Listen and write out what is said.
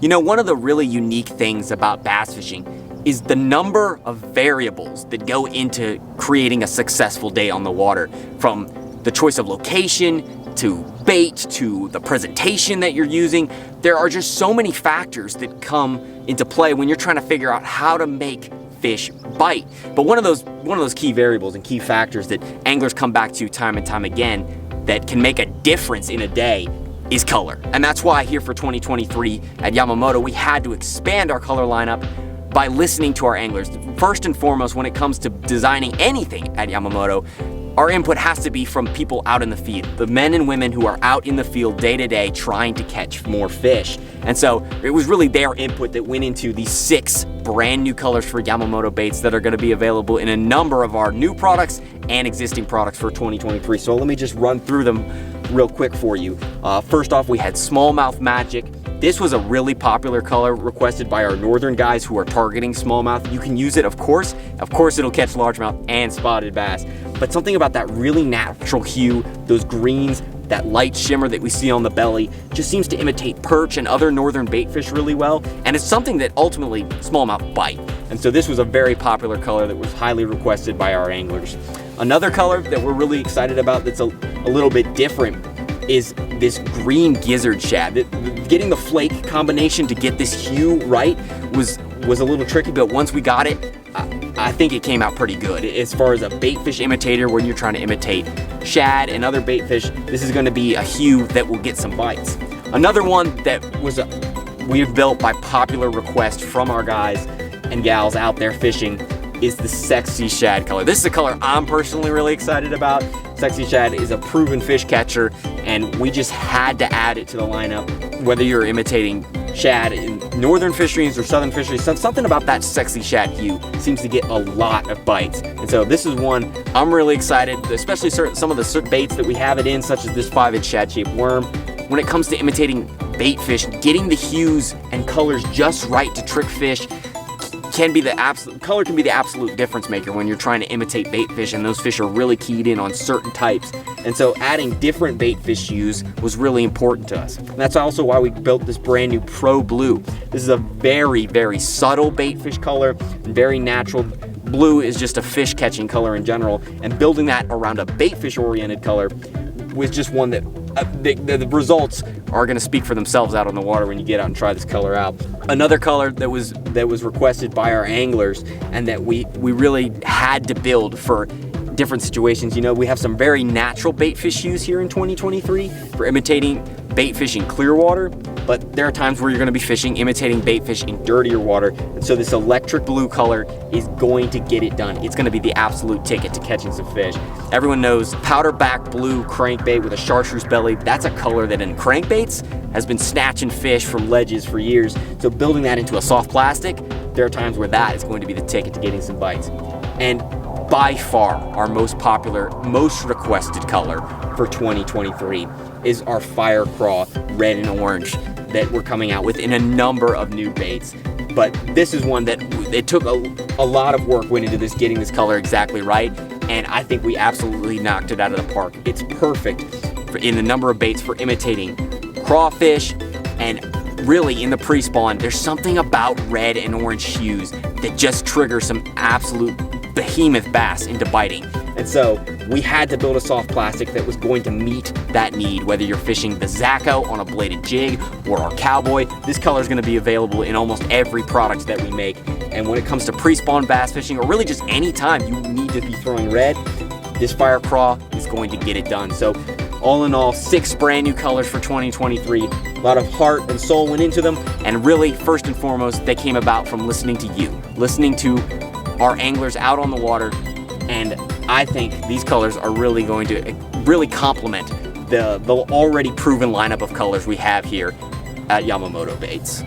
You know, one of the really unique things about bass fishing is the number of variables that go into creating a successful day on the water, from the choice of location, to bait, to the presentation that you're using. There are just so many factors that come into play when you're trying to figure out how to make fish bite. But one of those key variables and key factors that anglers come back to time and time again that can make a difference in a day is color. And that's why here for 2023 at Yamamoto, we had to expand our color lineup by listening to our anglers. First and foremost, when it comes to designing anything at Yamamoto, our input has to be from people out in the field, the men and women who are out in the field day to day trying to catch more fish. And so it was really their input that went into these 6 brand new colors for Yamamoto baits that are going to be available in a number of our new products and existing products for 2023. So let me just run through them real quick for you. First off, we had Smallmouth Magic. This was a really popular color requested by our northern guys who are targeting smallmouth. You can use it, of course it'll catch largemouth and spotted bass. But something about that really natural hue, those greens, that light shimmer that we see on the belly, just seems to imitate perch and other northern bait fish really well. And it's something that ultimately smallmouth bite. And so this was a very popular color that was highly requested by our anglers. Another color that we're really excited about that's a little bit different is this green gizzard shad. Getting the flake combination to get this hue right was a little tricky, but once we got it, I think it came out pretty good. As far as a bait fish imitator, when you're trying to imitate shad and other bait fish, this is going to be a hue that will get some bites. Another one that we've built by popular request from our guys and gals out there fishing is the Sexy Shad color. This is a color I'm personally really excited about. Sexy Shad is a proven fish catcher, and we just had to add it to the lineup. Whether you're imitating shad in northern fisheries or southern fisheries, something about that Sexy Shad hue seems to get a lot of bites. And so this is one I'm really excited, especially some of the baits that we have it in, such as this 5-inch shad-shaped worm. When it comes to imitating bait fish, getting the hues and colors just right to trick fish color can be the absolute difference maker when you're trying to imitate bait fish, and those fish are really keyed in on certain types. And so adding different bait fish hues was really important to us. And that's also why we built this brand new Pro Blue. This is a very, very subtle bait fish color and very natural. Blue is just a fish catching color in general, and building that around a bait fish oriented color was just one that the results are going to speak for themselves out on the water when you get out and try this color out. Another color that was requested by our anglers and that we really had to build for different situations. You know, we have some very natural bait fish hues here in 2023 for imitating bait fish in clear water, but there are times where you're going to be imitating bait fish in dirtier water. And so this electric blue color is going to get it done. It's going to be the absolute ticket to catching some fish. Everyone knows powder back blue crankbait with a chartreuse belly. That's a color that in crankbaits has been snatching fish from ledges for years. So building that into a soft plastic, there are times where that is going to be the ticket to getting some bites. And by far our most popular, most requested color for 2023 is our Fire Craw red and orange that we're coming out with in a number of new baits. But this is one that it took a lot of work went into this, getting this color exactly right, and I think we absolutely knocked it out of the park. It's perfect in the number of baits for imitating crawfish, and really in the pre-spawn, there's something about red and orange hues that just trigger some absolute behemoth bass into biting. And so we had to build a soft plastic that was going to meet that need, whether you're fishing the Zacho on a bladed jig or our Cowboy. This color is going to be available in almost every product that we make. And when it comes to pre-spawn bass fishing, or really just any time you need to be throwing red, this Fire Craw is going to get it done. So all in all, 6 brand new colors for 2023. A lot of heart and soul went into them, and really, first and foremost, they came about from listening to you, listening to our anglers out on the water. And I think these colors are really going to really complement the already proven lineup of colors we have here at Yamamoto Baits.